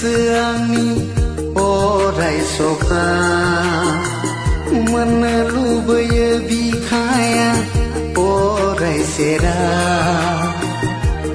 गोसोआंनि अराय सखा मोननो लुबैयो बिखाया अराय सेरा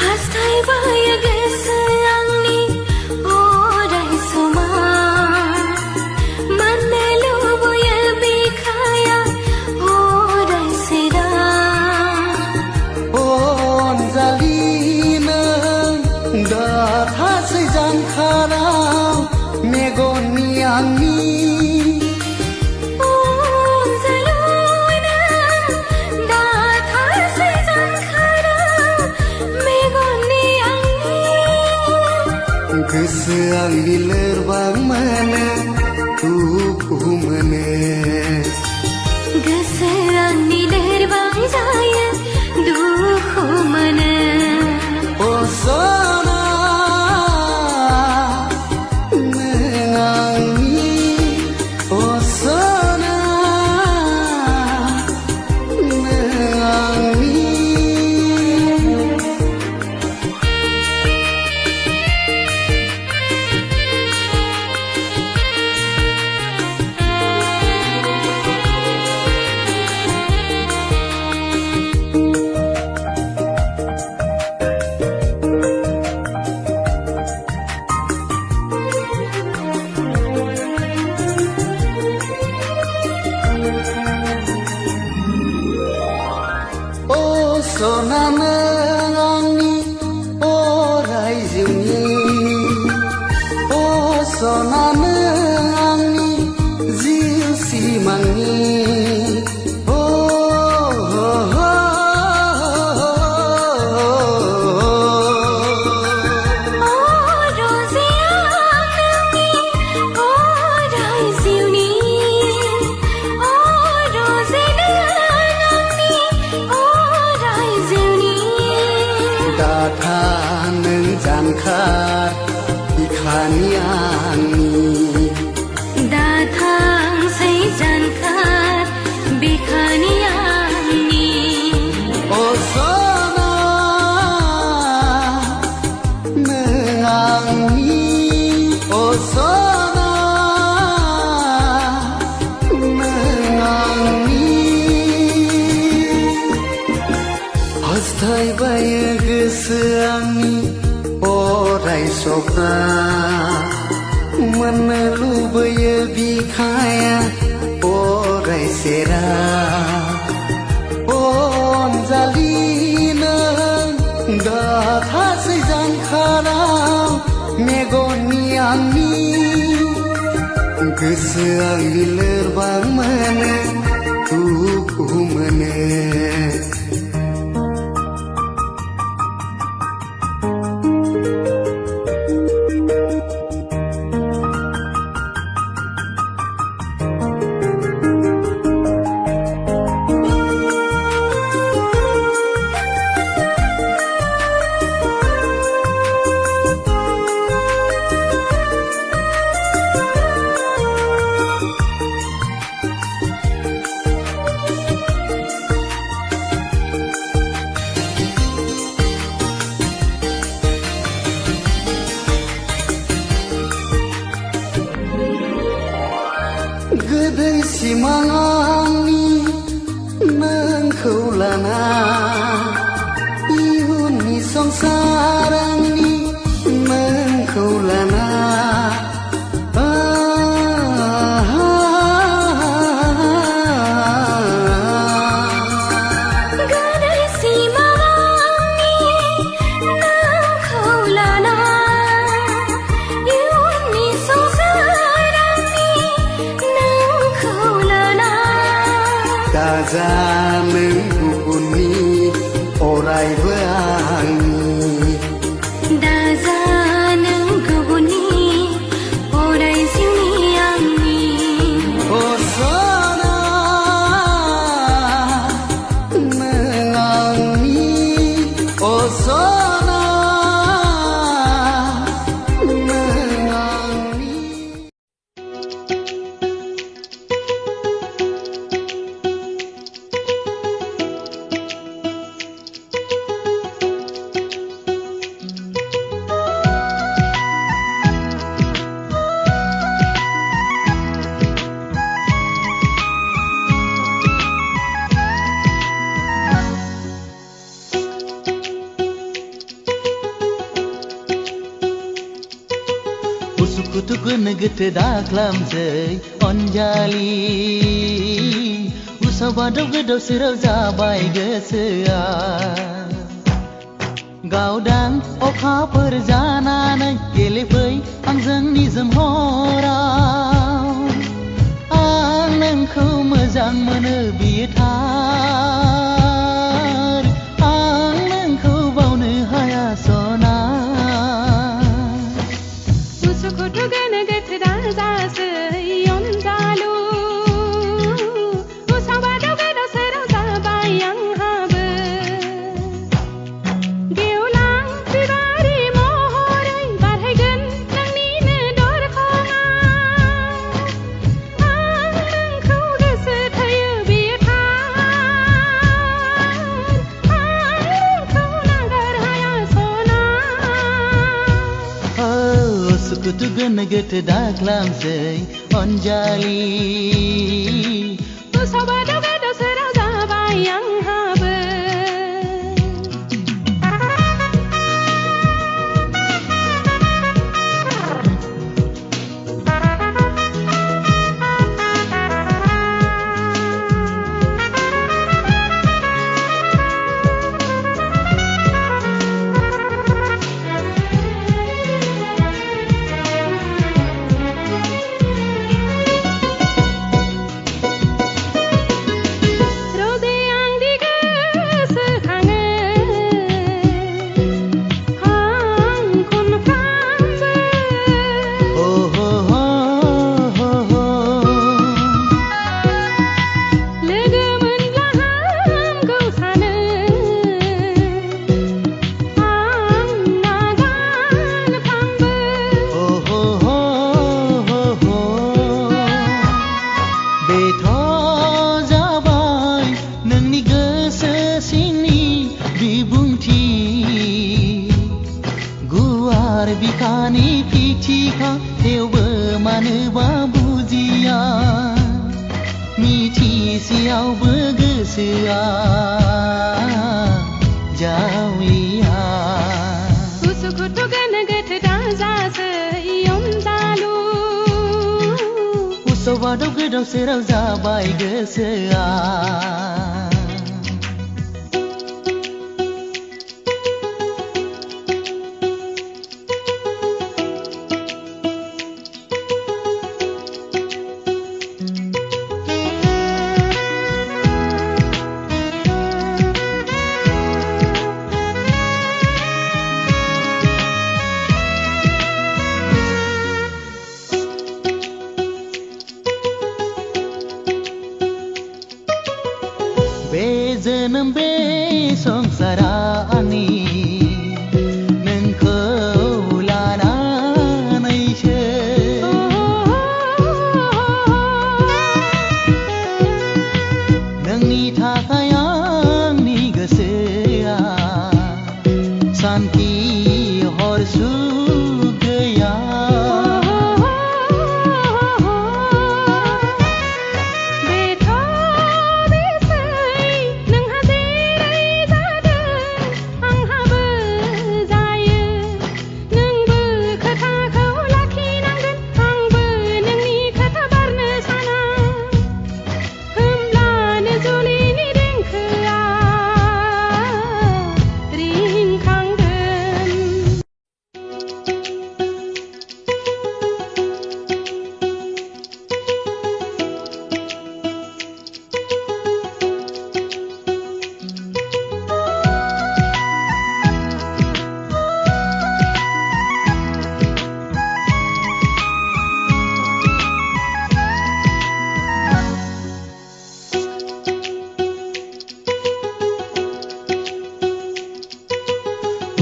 हास्थायबायो गोसो आंनि अराय समा मोननो लुबैयो बिखाया अराय सेरा अनजालि नों दाथासै जानखाराव मेगननि आंनि गोसो आंनि लोरबां मोनो दुखु मोनो गोसो आंनि लोरबां जायो दुखु मोनो अ सना नों आंनि अ सना नों आंनि सना नों आंनि अराय जिउनि अ सना नों आंनि जिउ सिमांनि अ दाथा नों जानखार बिखानि आंनि दाथांसै जानखार बिखानि आंनि अ सना नों आंनि अ सना नों आंनि हास्थायबायो गोसो आंनि अराय सखा मोननो लुबैयो बिखाया अराय सेरा अनजालि नों दाथासै जानखाराव मेगननि आंनि गोसो आंनि लोरबां मोनो दुखु मोनो गोदै सिमां आंनि नोंखौ लाना इयुननि संसार आंनि नोंखौ लाना गोदै सिमां आंनि नोंखौ लाना इयुननि संसार आंनि नोंखौ लाना दाजा नों गुबुननि अरायबो आंनि दाजा नों गुबुननि अराय जिउनि आंनि अ सना नों आंनि अ सना नों आंनि गोनो गोथो दाख्लामसै अनजालि उसाव बादाव गोदाव सोराव जाबाय गोसोआ गावदां अखाफोर जानानै गेलेफै आंजों निजोम हराव आं नोंखौ मोजां मोनो बियो थार आं नोंखौ बावनो हाया सना उसुखुथु गोनो गोथो दाजासै अनजालु उसाव बादाव गोदाव सोराव जाबाय आंहाबो गेवलां बिबारि महरै बारहैगोन नोंनिनो दरखङाव आं नोंखौ गोसो थोयो बियो थार आं नोंखौ नागार हाया सना उसुखुथु गोनो गोथो दाख्लामसै अनजालि उसाव बादाव गोदाव सोराव जाबाय आंहाबो रोजे आं दि गोसोखाङो आं खनफ्रामबो लोगो मोनब्ला हामगौ सानो आं नागानफ्रामबो बेथ' जाबाय नोंनि गोसो सिंनि बिबुंथि गुवार बिखानि फिथिखा थेवबो मानोबा बुजिया मिथिसेयावबो गोसोआ जावलिया उसुखुथु गोनो गोथो दाजासै अनजालु उसाव बादाव गोदाव सोराव जाबाय गोसोआ बे जोनोम बे संसारा आंनि नोंखौ लानानैसो नोंनि थाखाय आंनि गोसोआ सान्थि हर सुख गैया बेथ' बेसै नोंहा जेरै जादों आंहाबो जायो नोंबो खोथाखौ लाखिनांगोन आंबो नोंनि खोथा बारनो साना होमब्लानो जुलिनि देंखोआ रिंखांगोन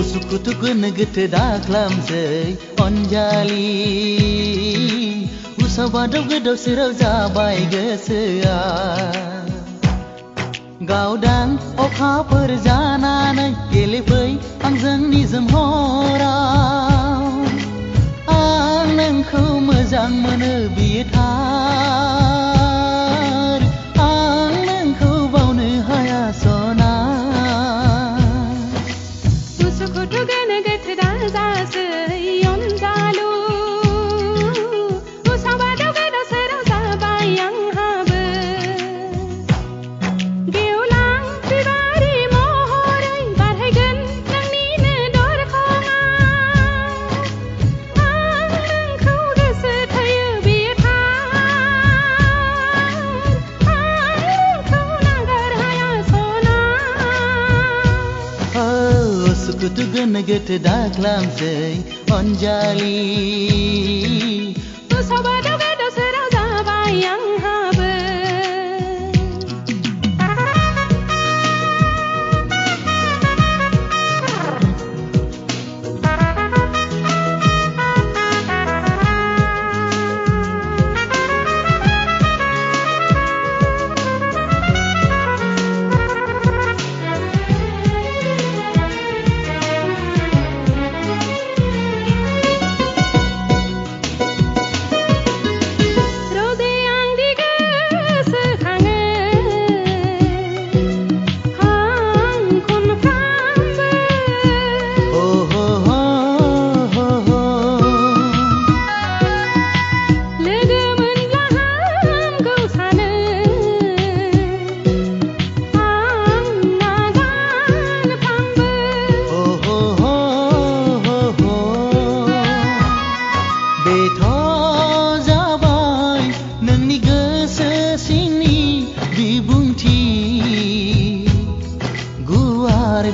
उसुखुथु गोनो गोथो दाख्लामसै अनजालि उसाव बादाव गोदाव सोराव जाबाय गोसोआ गावदां अखाफोर जानानै गेलेफै आंजों निजोम हराव आं नोंखौ मोजां मोनो बियो थार आं नोंखौ बावनो हाया सना उसुखुथु गोनो गोथो दाजासै अनजालु नगत दाग्लामसै Anjali Usah gado serau zabai yang habe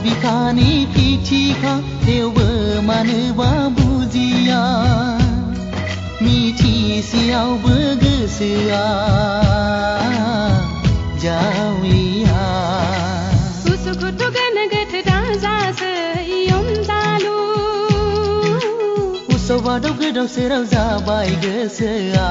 बिखानि पिथिखा थेवबो मानोबा बुजिया मिथिसेयावबो गोसोआ जावलिया Usukut gana gat dazase yom dalu Usawadaw godaw seraw zabay gosoa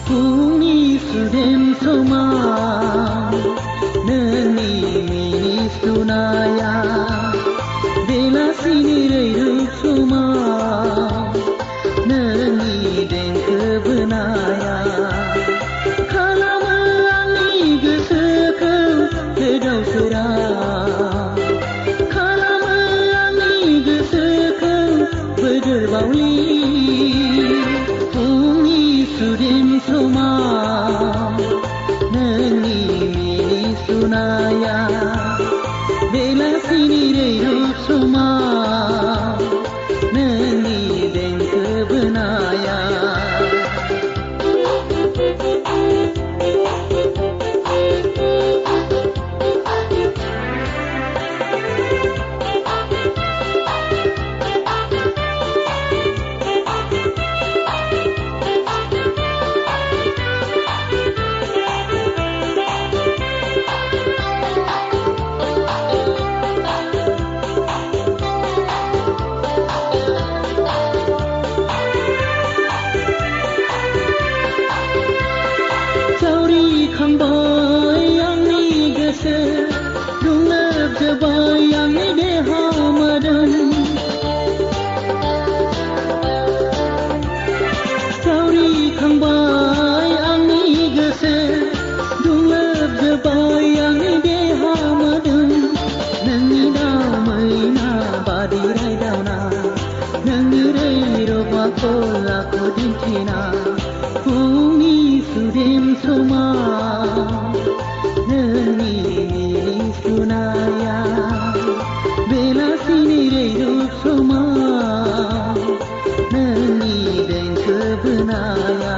Fungni sudem soma nani mini sunaya bela sini reirup soma nani dengke benaya kalama ani geseke ledau sera kalama ani geseke bederbauli Sudin soma nani mini sunaya bela sini reirup soma nani dengke benaya Aku dintina Fungni sudem soma Nani mini sunaya Bela sini reirup soma Nani dengke benaya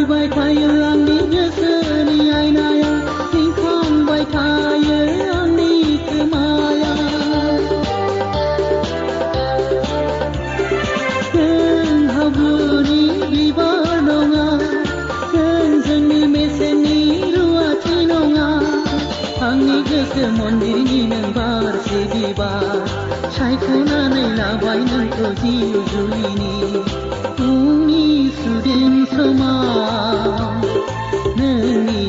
फैबाय थायो आंनि गोसोनि आयनाया रिंखांबाय थायो आंनि खोमाया नों हाब्रुनि बिबार नङा नों जोंनि मेसेंनि रुवाथि नङा आंनि गोसो मन्दिरनि नों बारसे बिबार सायख'नानै लाबाय नोंखौ जिउ जुलिनि फुंनि सुदेम समाव नोंनि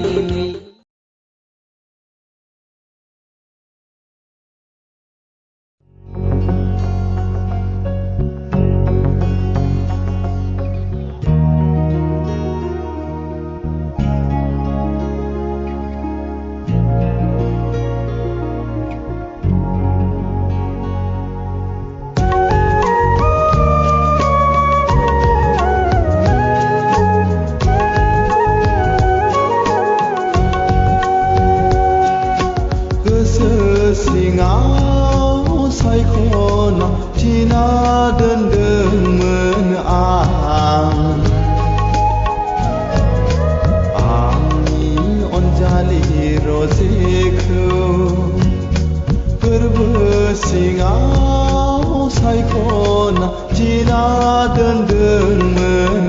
सिङाव सायख'ना थिना दोनदोंमोन आंनि अनजालि रजेखौ गोरबो सिङाव सायख'ना थिना दोनदोंमोन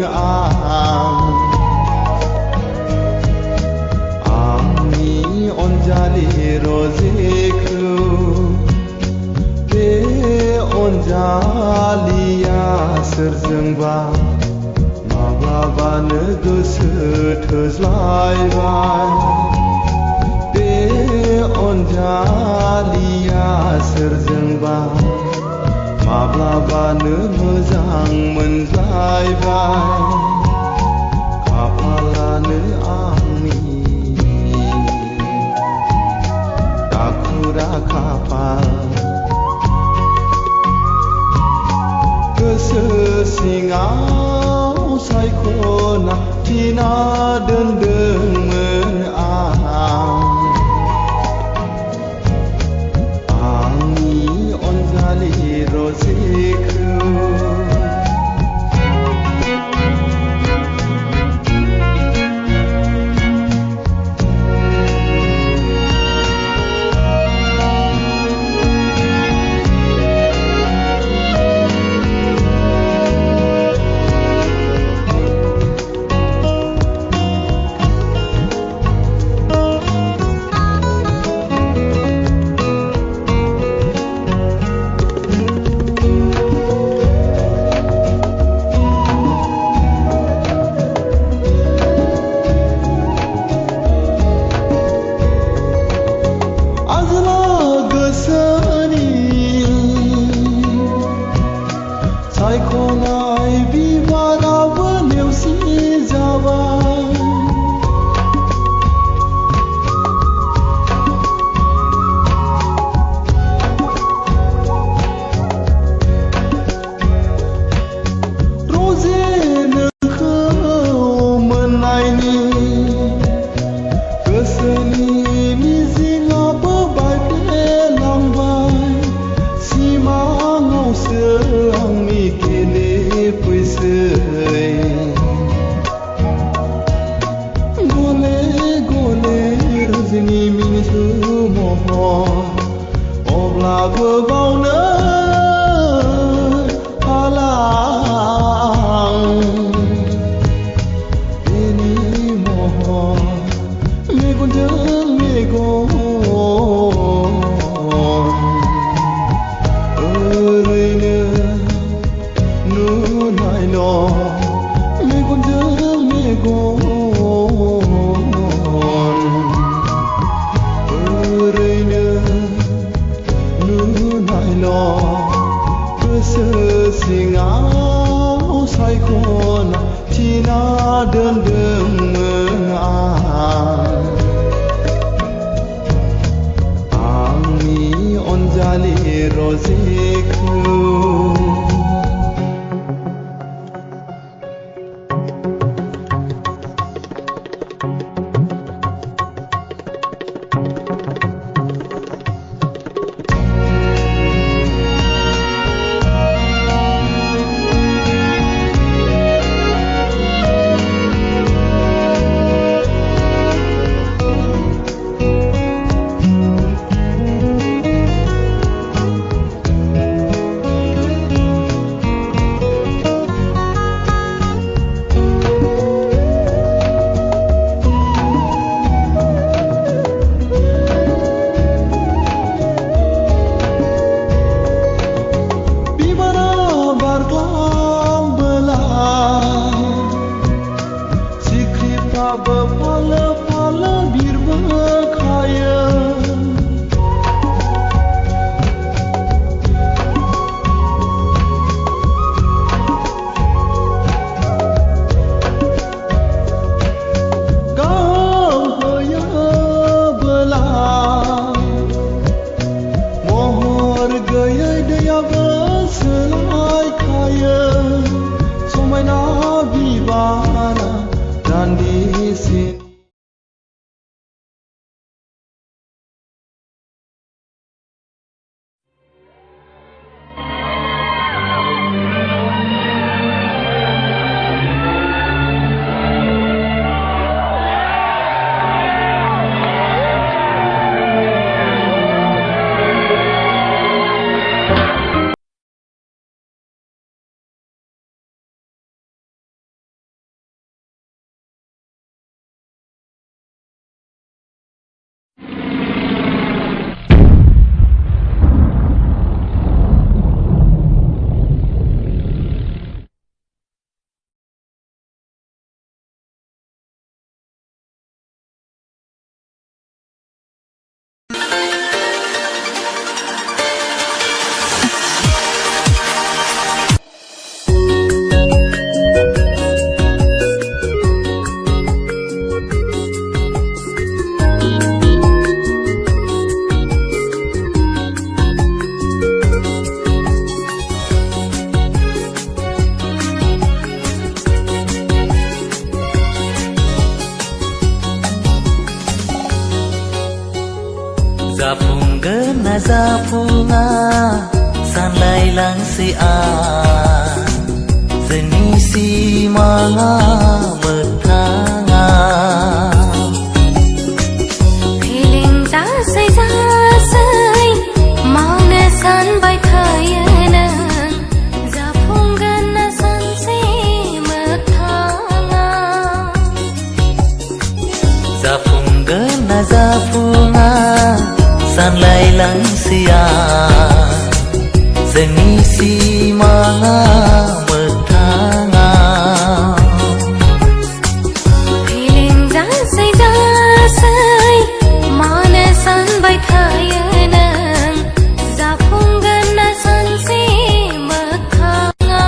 आंनि अनजालि रजेखौ बे अनजालिया सोरजोंबा माब्लाबानो गोसो थोज्लायबाय बे अनजालिया सोरजोंबा माब्लाबानो मोजां मोनज्लायबाय खाफालानो आंनि दाखुरा खाफाल गोसो सिङाव सायख'ना थिना दोनदोंमोन आंनि अनजालि रजेखौ सायख'नाय बिबाराबो नेवसि जाबाय रजे नोंखौ मोननायनि गोसोनि मिजिङाबो बायफ्लेलांबाय सिमाङावसो आंनि फैसै गले गले रजनि मिनिसु महर अब्लाबो बावनो हाला बेनि महर मेगनजों मेगन ओरैनो नुनायल' मेगनजों मेगन ओरैनो नुनायल' गोसो सिङाव सायख'ना थिना दोनदोंमोन Zapungan na zapunga sanlay lang si Zenisi mga magtanga Piling zasay zasay Mau na san bay kayanan Zapungan na san si magtanga Zapungan na zapunga sanlay lang siya Zenisi mga magtanga Piling zasay zasay Mau na san bay kayanan Zapungan na san si magtanga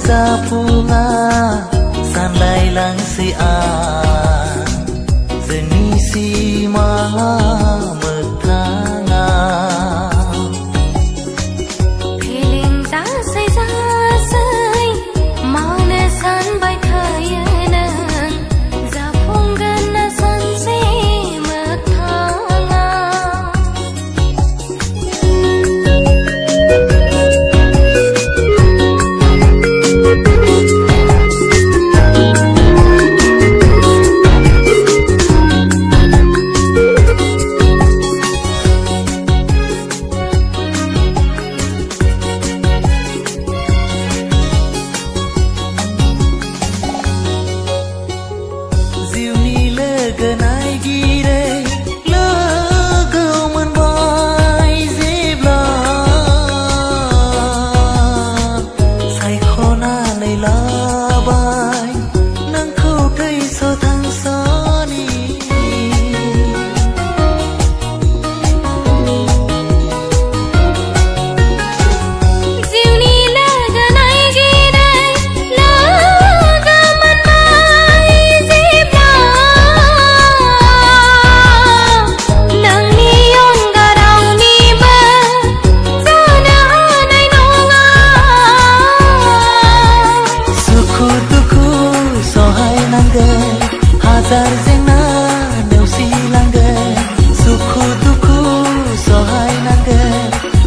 Zapunga sanlay lang si Zenisi mga magtanga Piling zasay zasay Mau na san bay kayanan Zapungan na san si magtanga Hazar zena neusi langge Sukhu dukhu sohai nange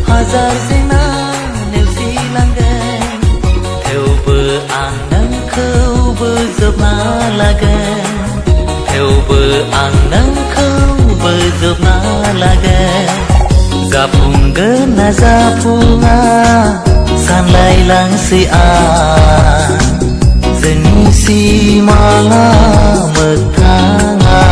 Hazar zena neusi langge Theo bơ ang nang khâu bơ dập na lage Theo bơ ang nang khâu bơ dập na lage Zapungan na zapunga sanlay lang si Zenisi mga magtanga